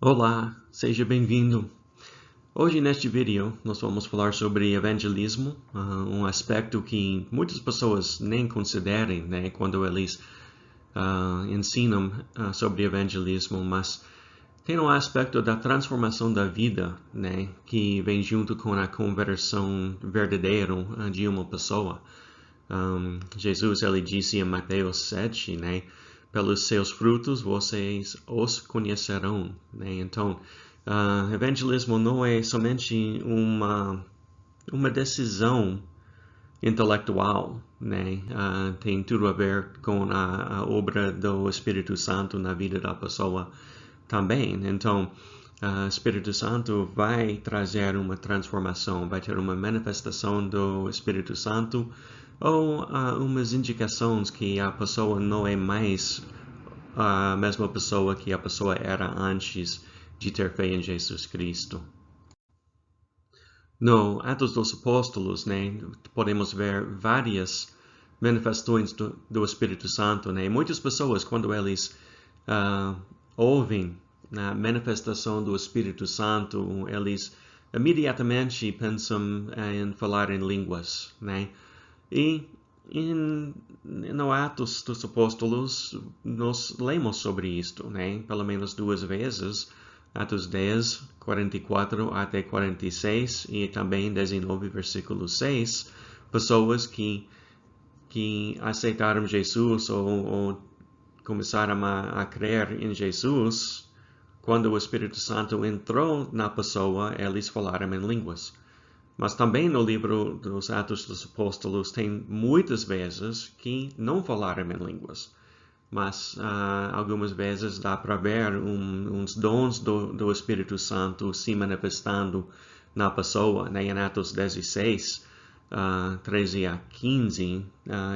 Olá, seja bem-vindo. Hoje neste vídeo nós vamos falar sobre evangelismo, um aspecto que muitas pessoas nem considerem, né, quando eles ensinam sobre evangelismo, mas tem um aspecto da transformação da vida, né, que vem junto com a conversão verdadeira de uma pessoa. Jesus ele disse em Mateus 7, né, pelos seus frutos vocês os conhecerão, né? Então, evangelismo não é somente uma decisão intelectual, né? Tem tudo a ver com a obra do Espírito Santo na vida da pessoa também. Então, o Espírito Santo vai trazer uma transformação, vai ter uma manifestação do Espírito Santo ou umas indicações que a pessoa não é mais a mesma pessoa que a pessoa era antes de ter fé em Jesus Cristo. No Atos dos Apóstolos, né, podemos ver várias manifestações do Espírito Santo, né? Muitas pessoas, quando eles ouvem a manifestação do Espírito Santo, eles imediatamente pensam em falar em línguas, né? E no Atos dos Apóstolos, nós lemos sobre isto, né? Pelo menos duas vezes. Atos 10, 44 até 46 e também 19, versículo 6. Pessoas que aceitaram Jesus ou começaram a crer em Jesus, quando o Espírito Santo entrou na pessoa, eles falaram em línguas. Mas também no livro dos Atos dos Apóstolos tem muitas vezes que não falaram em línguas. Mas algumas vezes dá para ver uns dons do Espírito Santo se manifestando na pessoa. Né? Em Atos 16, 13 a 15,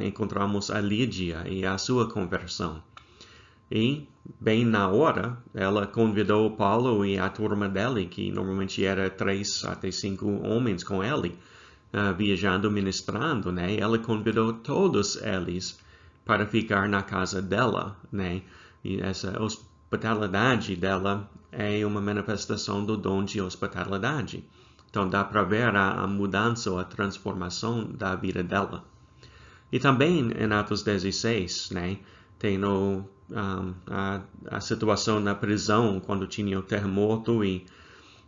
encontramos a Lídia e a sua conversão. E, bem na hora, ela convidou Paulo e a turma dele, que normalmente era 3 até 5 homens com ele, viajando, ministrando, né? Ela convidou todos eles para ficar na casa dela, né? E essa hospitalidade dela é uma manifestação do dom de hospitalidade. Então dá para ver a mudança, a transformação da vida dela. E também em Atos 16, né? Tem a situação na prisão, quando tinha o terremoto e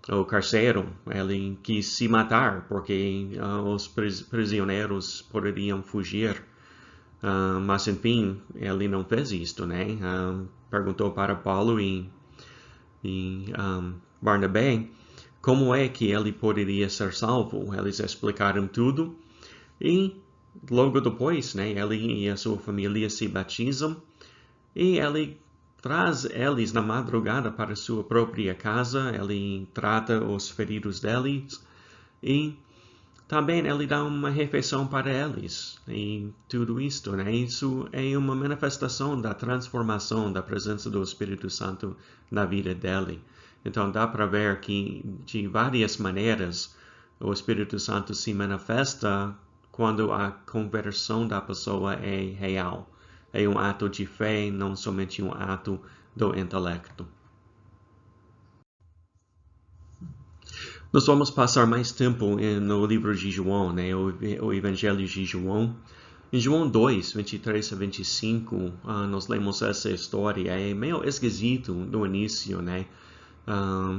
o carcereiro, ele quis se matar, porque os prisioneiros poderiam fugir. Mas, enfim, ele não fez isto, né? Perguntou para Paulo e Barnabé como é que ele poderia ser salvo. Eles explicaram tudo e logo depois, né, ele e a sua família se batizam e ele traz eles na madrugada para sua própria casa, ele trata os feridos deles e também ele dá uma refeição para eles. E tudo isto, né? Isso é uma manifestação da transformação da presença do Espírito Santo na vida dele. Então dá para ver que de várias maneiras o Espírito Santo se manifesta quando a conversão da pessoa é real. É um ato de fé, não somente um ato do intelecto. Nós vamos passar mais tempo no livro de João, né? O Evangelho de João. Em João 2, 23 a 25, nós lemos essa história. É meio esquisito no início, né?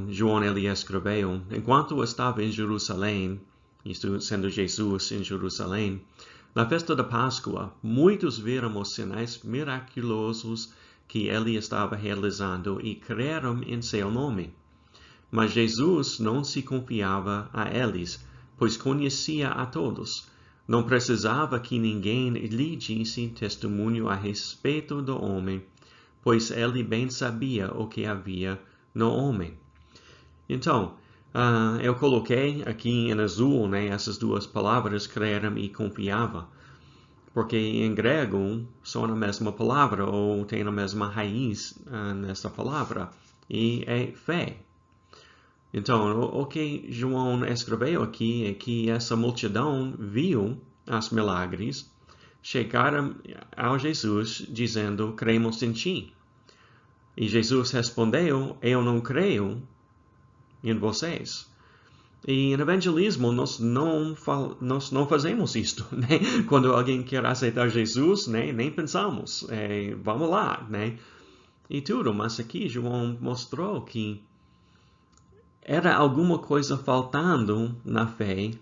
João ele escreveu: enquanto estava em Jerusalém, isto sendo Jesus em Jerusalém, na festa da Páscoa, muitos viram os sinais miraculosos que ele estava realizando e creram em seu nome. Mas Jesus não se confiava a eles, pois conhecia a todos. Não precisava que ninguém lhe disse testemunho a respeito do homem, pois ele bem sabia o que havia no homem. Então, eu coloquei aqui em azul, né, essas duas palavras, creram e confiava, porque em grego são a mesma palavra, ou tem a mesma raiz nessa palavra, e é fé. Então, o que João escreveu aqui é que essa multidão viu os milagres, chegaram ao Jesus dizendo, cremos em ti. E Jesus respondeu, eu não creio em vocês. E em evangelismo nós não fazemos isto, né? Quando alguém quer aceitar Jesus, né? Nem pensamos, vamos lá, né? E tudo, mas aqui João mostrou que era alguma coisa faltando na fé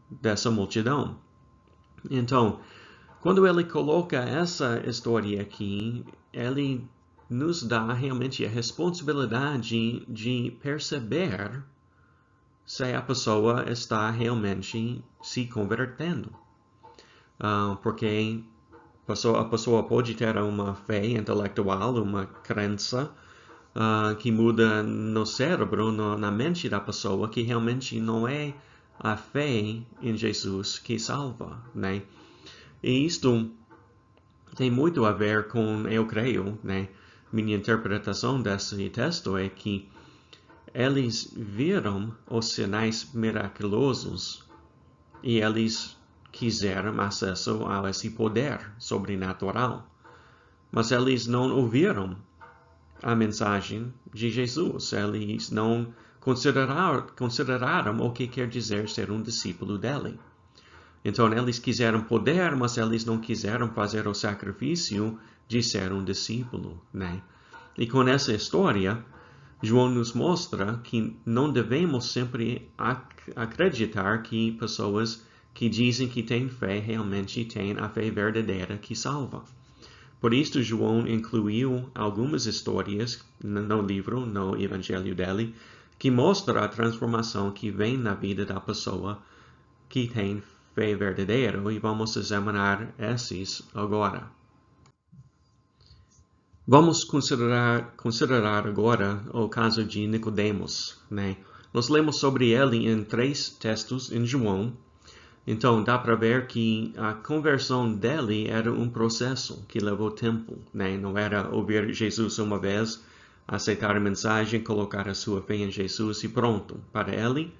dessa multidão. Então, quando ele coloca essa história aqui, ele nos dá realmente a responsabilidade de perceber se a pessoa está realmente se convertendo. Porque a pessoa pode ter uma fé intelectual, uma crença que muda no cérebro, na mente da pessoa, que realmente não é a fé em Jesus que salva, né? E isto tem muito a ver com, eu creio, né? Minha interpretação desse texto é que eles viram os sinais miraculosos e eles quiseram acesso a esse poder sobrenatural. Mas eles não ouviram a mensagem de Jesus. Eles não consideraram o que quer dizer ser um discípulo dele. Então, eles quiseram poder, mas eles não quiseram fazer o sacrifício de ser um discípulo, né? E com essa história, João nos mostra que não devemos sempre acreditar que pessoas que dizem que têm fé realmente têm a fé verdadeira que salva. Por isso, João incluiu algumas histórias no livro, no evangelho dele, que mostra a transformação que vem na vida da pessoa que tem fé verdadeira, e vamos examinar esses agora. Vamos considerar agora o caso de Nicodemos, né? Nós lemos sobre ele em 3 textos em João. Então, dá para ver que a conversão dele era um processo que levou tempo, né? Não era ouvir Jesus uma vez, aceitar a mensagem, colocar a sua fé em Jesus e pronto. Para ele,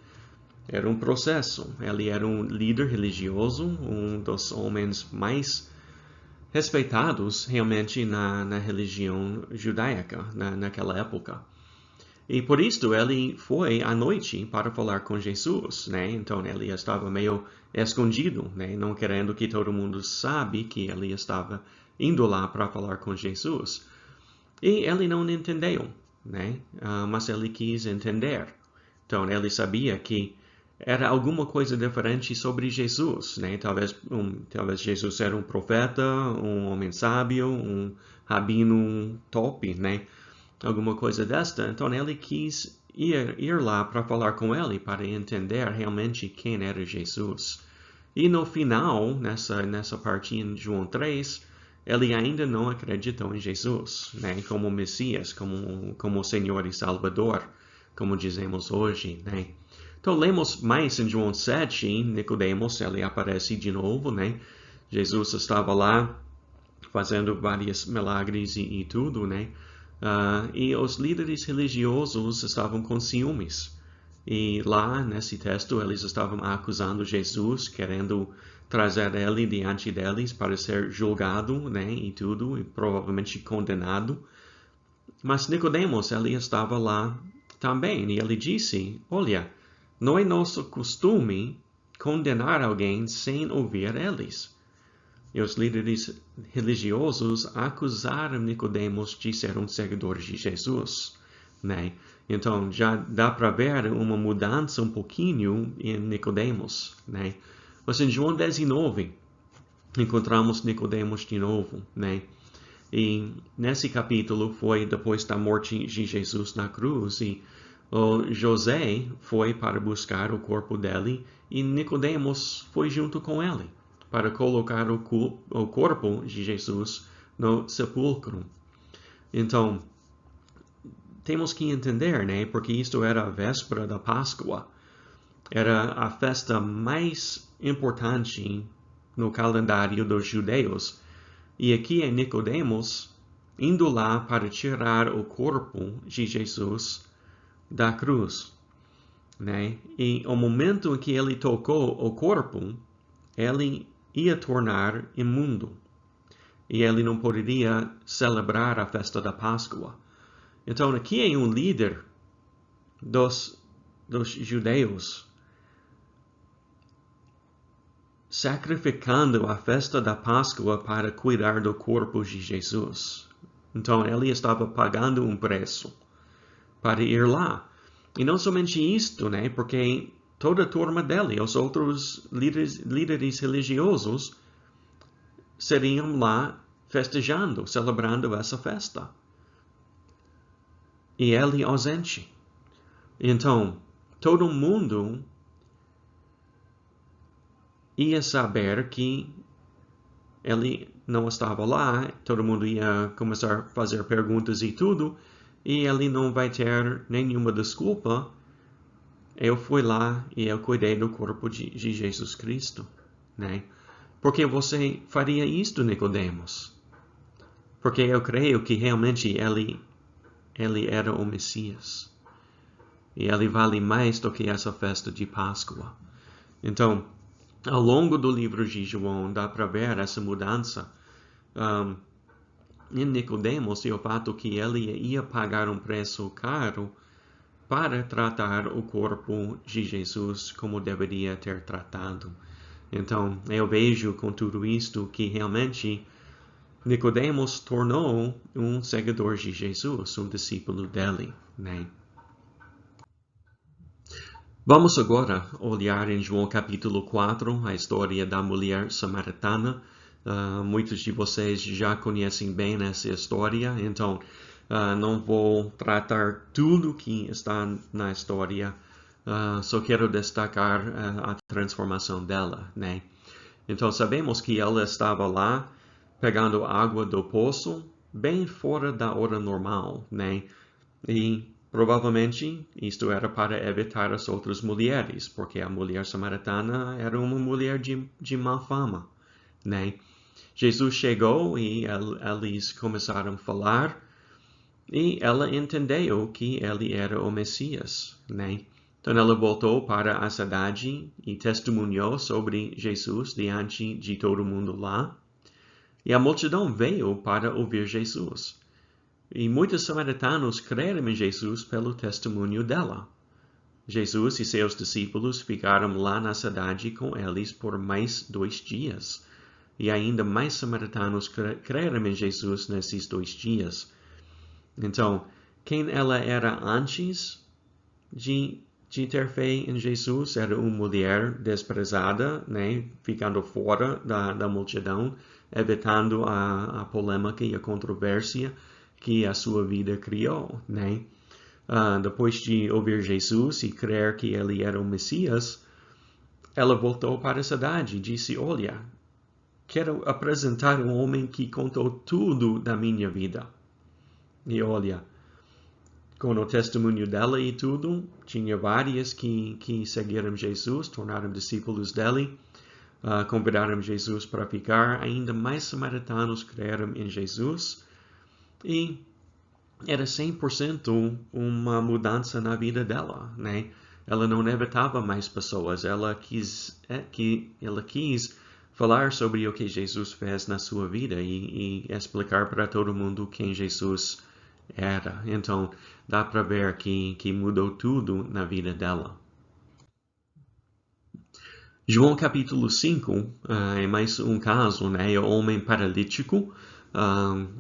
era um processo. Ele era um líder religioso, um dos homens mais respeitados realmente na religião judaica naquela época. E por isso ele foi à noite para falar com Jesus, né? Então ele estava meio escondido, né? Não querendo que todo mundo sabe que ele estava indo lá para falar com Jesus. E ele não entendeu, né? Mas ele quis entender. Então ele sabia que era alguma coisa diferente sobre Jesus, né? Talvez Jesus era um profeta, um homem sábio, um rabino top, né? Alguma coisa desta. Então ele quis ir lá para falar com ele, para entender realmente quem era Jesus. E no final, nessa parte em João 3, ele ainda não acreditou em Jesus, né? Como Messias, como Senhor e Salvador, como dizemos hoje, né? Então, lemos mais em João 7, Nicodemos, ele aparece de novo, né? Jesus estava lá fazendo vários milagres e tudo, né? E os líderes religiosos estavam com ciúmes. E lá, nesse texto, eles estavam acusando Jesus, querendo trazer ele diante deles para ser julgado, né? E tudo, e provavelmente condenado. Mas Nicodemos, ele estava lá também, e ele disse, olha, não é nosso costume condenar alguém sem ouvir eles. E os líderes religiosos acusaram Nicodemos de ser um seguidor de Jesus, né? Então já dá para ver uma mudança um pouquinho em Nicodemos, né? Mas em João 19 encontramos Nicodemos de novo, né? E nesse capítulo foi depois da morte de Jesus na cruz, e o José foi para buscar o corpo dele e Nicodemos foi junto com ele para colocar o corpo de Jesus no sepulcro. Então, temos que entender, né? Porque isto era a véspera da Páscoa. Era a festa mais importante no calendário dos judeus. E aqui é Nicodemos indo lá para tirar o corpo de Jesus da cruz, né? E o momento em que ele tocou o corpo, ele ia tornar imundo. E ele não poderia celebrar a festa da Páscoa. Então, aqui é um líder dos judeus sacrificando a festa da Páscoa para cuidar do corpo de Jesus. Então, ele estava pagando um preço para ir lá. E não somente isto, né? Porque toda a turma dele, os outros líderes religiosos, seriam lá festejando, celebrando essa festa. E ele ausente. Então, todo mundo ia saber que ele não estava lá, todo mundo ia começar a fazer perguntas e tudo, e ele não vai ter nenhuma desculpa. Eu fui lá e eu cuidei do corpo de Jesus Cristo, né? Porque você faria isto, Nicodemos? Porque eu creio que realmente ele era o Messias. E ele vale mais do que essa festa de Páscoa. Então, ao longo do livro de João, dá para ver essa mudança em Nicodemos e o fato que ele ia pagar um preço caro para tratar o corpo de Jesus como deveria ter tratado. Então, eu vejo com tudo isto que realmente Nicodemos tornou um seguidor de Jesus, um discípulo dele, né? Vamos agora olhar em João capítulo 4, a história da mulher samaritana. Muitos de vocês já conhecem bem essa história, então não vou tratar tudo que está na história, só quero destacar a transformação dela, né? Então sabemos que ela estava lá pegando água do poço, bem fora da hora normal, né? E provavelmente isto era para evitar as outras mulheres, porque a mulher samaritana era uma mulher de má fama, né? Jesus chegou e eles começaram a falar e ela entendeu que ele era o Messias, né? Então ela voltou para a cidade e testemunhou sobre Jesus diante de todo mundo lá. E a multidão veio para ouvir Jesus. E muitos samaritanos creram em Jesus pelo testemunho dela. Jesus e seus discípulos ficaram lá na cidade com eles por mais 2 dias. E ainda mais samaritanos creram em Jesus nesses 2 dias. Então, quem ela era antes de ter fé em Jesus era uma mulher desprezada, né? Ficando fora da multidão, evitando a polêmica e a controvérsia que a sua vida criou, né? Depois de ouvir Jesus e crer que ele era o Messias, ela voltou para a cidade e disse, olha, quero apresentar um homem que contou tudo da minha vida. E olha, com o testemunho dela e tudo, tinha várias que seguiram Jesus, tornaram discípulos dele, convidaram Jesus para ficar, ainda mais samaritanos creram em Jesus, e era 100% uma mudança na vida dela, né? Ela não evitava mais pessoas, ela quis falar sobre o que Jesus fez na sua vida e explicar para todo mundo quem Jesus era. Então, dá para ver que mudou tudo na vida dela. João capítulo 5 é mais um caso, né? O homem paralítico.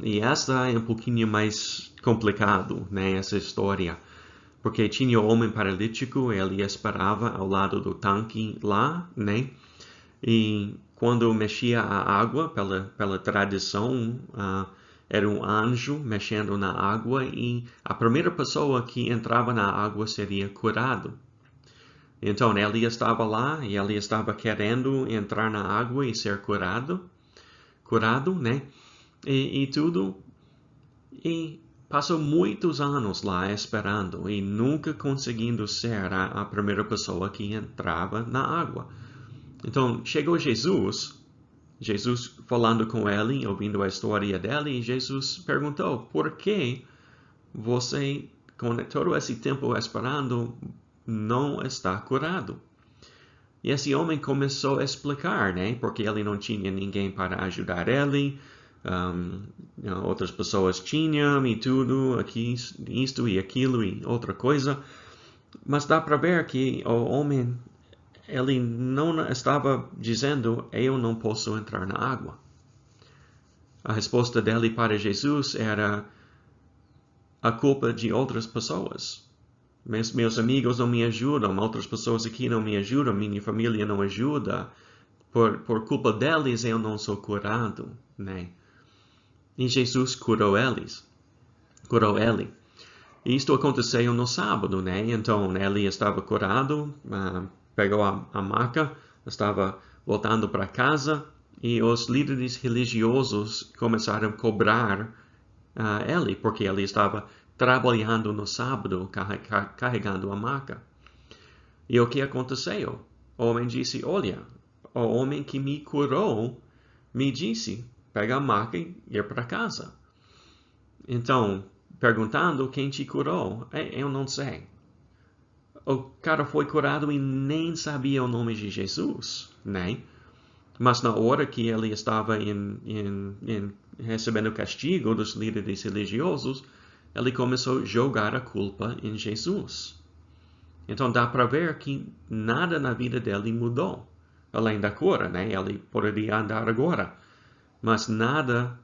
E essa é um pouquinho mais complicado, né? Essa história. Porque tinha o homem paralítico, ele esperava ao lado do tanque lá, né? E quando mexia a água, pela tradição, era um anjo mexendo na água e a primeira pessoa que entrava na água seria curado. Então ele estava lá e ele estava querendo entrar na água e ser curado, né? E tudo. E passou muitos anos lá esperando e nunca conseguindo ser a primeira pessoa que entrava na água. Então chegou Jesus falando com ele, ouvindo a história dele, e Jesus perguntou, por que você, com todo esse tempo esperando, não está curado? E esse homem começou a explicar, né? Porque ele não tinha ninguém para ajudar ele, Outras pessoas tinham e tudo, aqui, isto e aquilo e outra coisa. Mas dá para ver que o homem, ele não estava dizendo, eu não posso entrar na água. A resposta dele para Jesus era a culpa de outras pessoas. Meus amigos não me ajudam, outras pessoas aqui não me ajudam, minha família não ajuda. Por culpa deles eu não sou curado, né? E Jesus curou ele. E isto aconteceu no sábado, né? Então ele estava curado, pegou a maca, estava voltando para casa e os líderes religiosos começaram a cobrar ele, porque ele estava trabalhando no sábado, carregando a maca. E o que aconteceu? O homem disse, olha, o homem que me curou me disse, pega a maca e ir para casa. Então, perguntando quem te curou, eu não sei. O cara foi curado e nem sabia o nome de Jesus, né? Mas na hora que ele estava recebendo o castigo dos líderes religiosos, ele começou a jogar a culpa em Jesus. Então dá para ver que nada na vida dele mudou, além da cura, né? Ele poderia andar agora, mas nada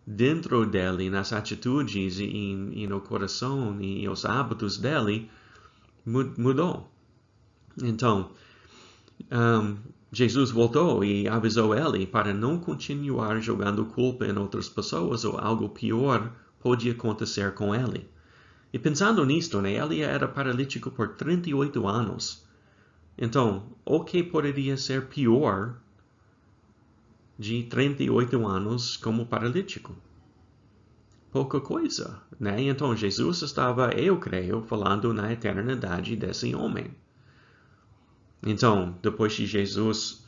dentro dele, nas atitudes e no coração e os hábitos dele, mudou. Então, Jesus voltou e avisou ele para não continuar jogando culpa em outras pessoas ou algo pior pode acontecer com ele. E pensando nisto, né, ele era paralítico por 38 anos. Então, o que poderia ser pior de 38 anos como paralítico? Pouca coisa, né? Então, Jesus estava, eu creio, falando na eternidade desse homem. Então, depois de Jesus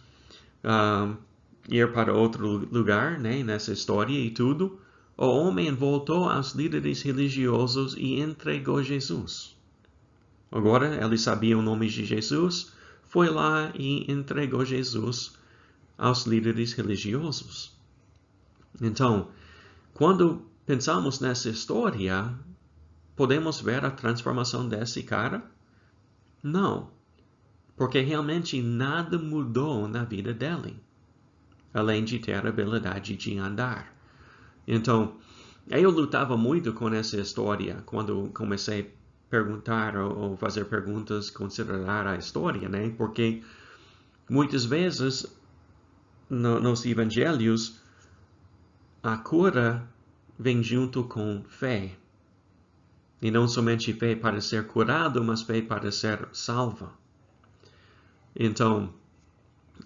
ir para outro lugar, né, nessa história e tudo, o homem voltou aos líderes religiosos e entregou Jesus. Agora, ele sabia o nome de Jesus, foi lá e entregou Jesus aos líderes religiosos. Então, quando pensamos nessa história, podemos ver a transformação desse cara? Não, porque realmente nada mudou na vida dele, além de ter a habilidade de andar. Então, eu lutava muito com essa história quando comecei a perguntar ou fazer perguntas, considerar a história, né? Porque muitas vezes nos evangelhos a cura vem junto com fé. E não somente fé para ser curado, mas fé para ser salvo. Então,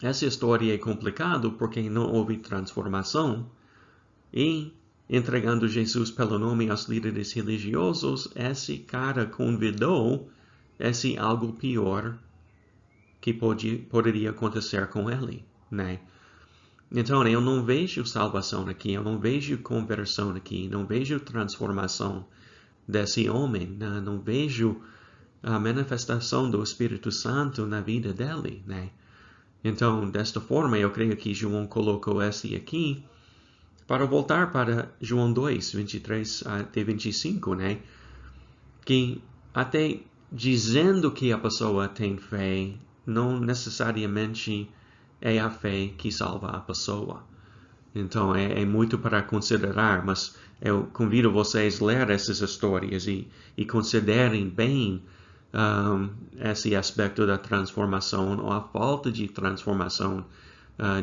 essa história é complicada porque não houve transformação. E, entregando Jesus pelo nome aos líderes religiosos, esse cara convidou esse algo pior que poderia acontecer com ele, né? Então, eu não vejo salvação aqui, eu não vejo conversão aqui, não vejo transformação desse homem, não vejo a manifestação do Espírito Santo na vida dele, né? Então, desta forma, eu creio que João colocou esse aqui para voltar para João 2, 23 até 25, né? Que até dizendo que a pessoa tem fé, não necessariamente é a fé que salva a pessoa. Então, é muito para considerar, mas eu convido vocês a ler essas histórias e considerem bem esse aspecto da transformação ou a falta de transformação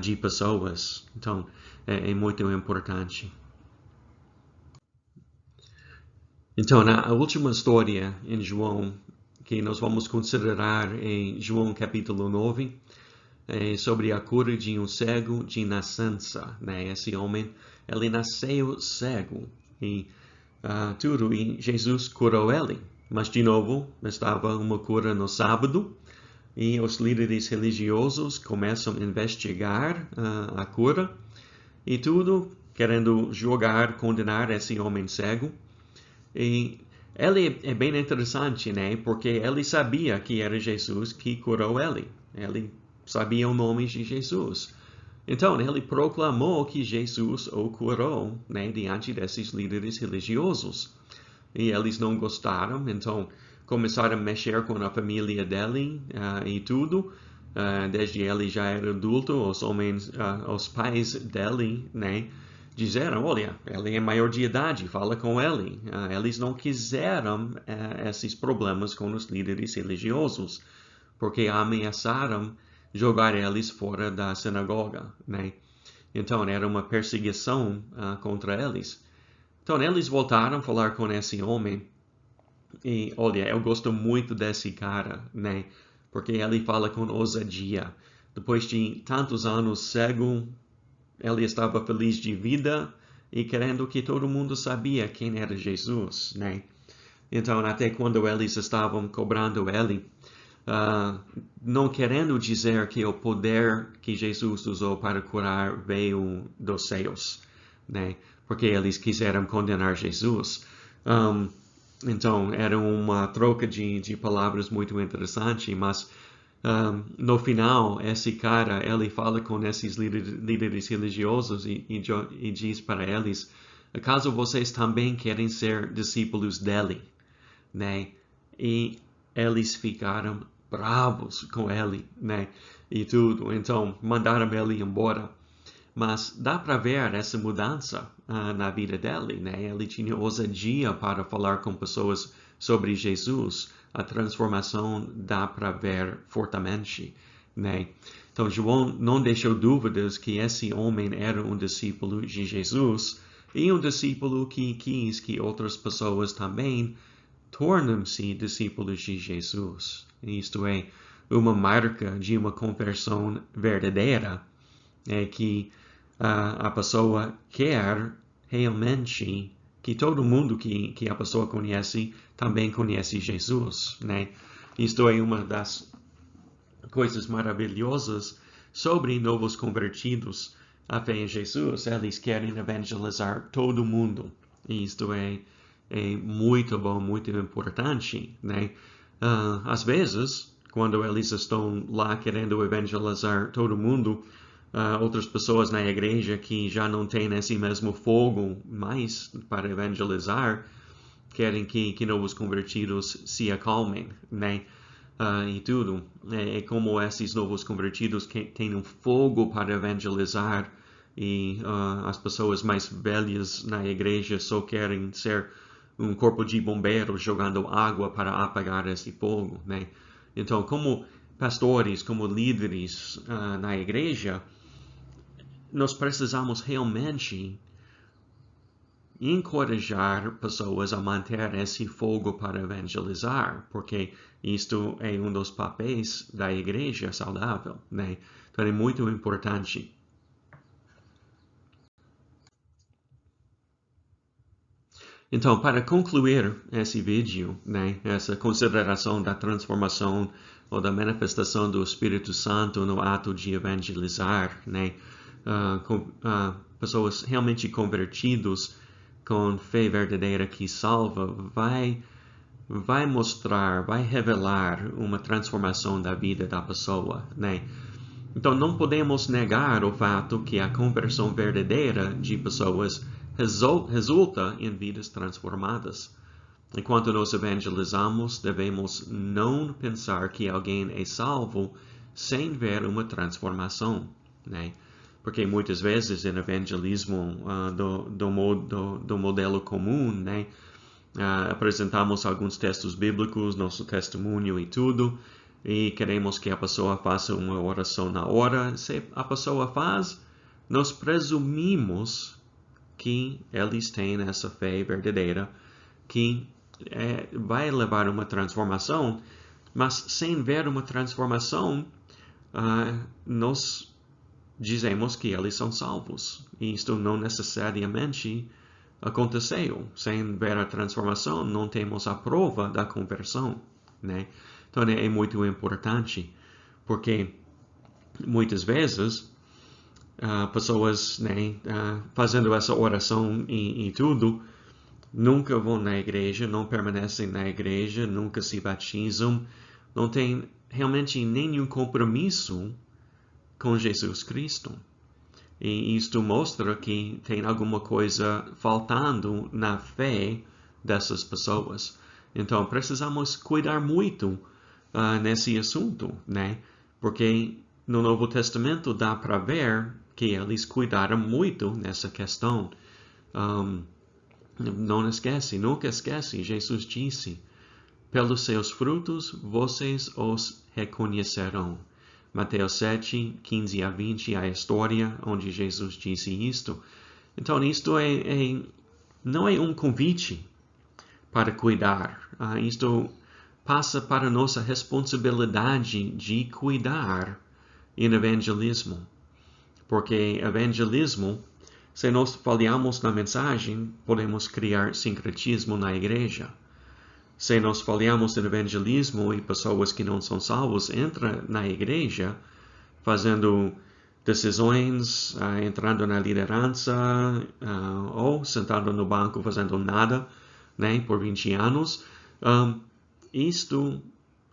de pessoas. Então, é muito importante. Então, a última história em João que nós vamos considerar em João capítulo 9, sobre a cura de um cego de nascença, né? Esse homem, ele nasceu cego e tudo, e Jesus curou ele. Mas, de novo, estava uma cura no sábado e os líderes religiosos começam a investigar a cura e tudo, querendo julgar, condenar esse homem cego. E ele é bem interessante, né? Porque ele sabia que era Jesus que curou ele. Ele sabia o nome de Jesus. Então, ele proclamou que Jesus o curou, né, diante desses líderes religiosos. E eles não gostaram, então começaram a mexer com a família dele e tudo. Desde ele já era adulto, os pais dele, né, disseram, olha, ele é maior de idade, fala com ele. Eles não quiseram esses problemas com os líderes religiosos, porque ameaçaram jogar eles fora da sinagoga, né? Então era uma perseguição contra eles. Então eles voltaram a falar com esse homem e, olha, eu gosto muito desse cara, né? Porque ele fala com ousadia. Depois de tantos anos cego, ele estava feliz de vida e querendo que todo mundo sabia quem era Jesus, né? Então, até quando eles estavam cobrando ele, não querendo dizer que o poder que Jesus usou para curar veio dos céus, né? Porque eles quiseram condenar Jesus. Então, era uma troca de palavras muito interessante, mas no final, esse cara, ele fala com esses líderes religiosos e diz para eles, acaso vocês também querem ser discípulos dele, né? E eles ficaram bravos com ele, né? E tudo, então mandaram ele embora. Mas dá para ver essa mudança na vida dele, né? Ele tinha ousadia para falar com pessoas sobre Jesus. A transformação dá para ver fortemente, né? Então João não deixou dúvidas que esse homem era um discípulo de Jesus e um discípulo que quis que outras pessoas também tornem-se discípulos de Jesus. Isto é, uma marca de uma conversão verdadeira é que a pessoa quer realmente que todo mundo que a pessoa conhece também conhece Jesus, né? Isto é uma das coisas maravilhosas sobre novos convertidos à fé em Jesus. Eles querem evangelizar todo mundo. E isto é muito bom, muito importante, né? Às vezes, quando eles estão lá querendo evangelizar todo mundo, outras pessoas na igreja que já não têm esse mesmo fogo mais para evangelizar, querem que novos convertidos se acalmem, né? E tudo. É como esses novos convertidos que têm um fogo para evangelizar e as pessoas mais velhas na igreja só querem ser um corpo de bombeiros jogando água para apagar esse fogo, né? Então, como pastores, como líderes na igreja, nós precisamos realmente encorajar pessoas a manter esse fogo para evangelizar, porque isto é um dos papéis da igreja saudável, né? Então é muito importante. Então, para concluir esse vídeo, né, essa consideração da transformação ou da manifestação do Espírito Santo no ato de evangelizar, né, pessoas realmente convertidos com fé verdadeira que salva, vai mostrar, vai revelar uma transformação da vida da pessoa, né? Então não podemos negar o fato que a conversão verdadeira de pessoas resulta em vidas transformadas. Enquanto nos evangelizamos, devemos não pensar que alguém é salvo sem ver uma transformação, né? Porque muitas vezes no evangelismo do modelo comum, né, apresentamos alguns textos bíblicos, nosso testemunho e tudo, e queremos que a pessoa faça uma oração na hora. Se a pessoa faz, nós presumimos que eles têm essa fé verdadeira, que vai levar a uma transformação, mas sem ver uma transformação, nós dizemos que eles são salvos. E isto não necessariamente aconteceu. Sem ver a transformação, não temos a prova da conversão, né? Então é muito importante, porque muitas vezes pessoas, né, fazendo essa oração e tudo, nunca vão na igreja, não permanecem na igreja, nunca se batizam, não têm realmente nenhum compromisso com Jesus Cristo. E isto mostra que tem alguma coisa faltando na fé dessas pessoas. Então, precisamos cuidar muito nesse assunto, né? Porque no Novo Testamento dá para ver que eles cuidaram muito nessa questão. Não esquece, nunca esquece, Jesus disse, pelos seus frutos vocês os reconhecerão. Mateus 7, 15 a 20, a história onde Jesus disse isto. Então, isto não é um convite para cuidar. Isto passa para nossa responsabilidade de cuidar em evangelismo. Porque evangelismo, se nós falhamos na mensagem, podemos criar sincretismo na igreja. Se nós falhamos no evangelismo e pessoas que não são salvos entram na igreja, fazendo decisões, entrando na liderança, ou sentado no banco fazendo nada, né, por 20 anos, isto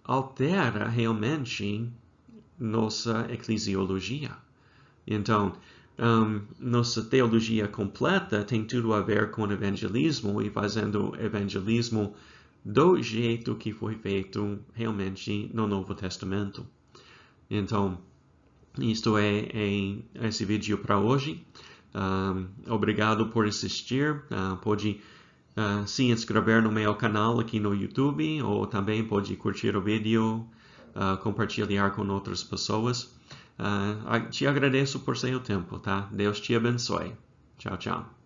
altera realmente nossa eclesiologia. Então, nossa teologia completa tem tudo a ver com evangelismo e fazendo evangelismo do jeito que foi feito realmente no Novo Testamento. Então, isto é esse vídeo para hoje. Obrigado por assistir. Pode se inscrever no meu canal aqui no YouTube, ou também pode curtir o vídeo, compartilhar com outras pessoas. Te agradeço por seu tempo, tá? Deus te abençoe. Tchau, tchau.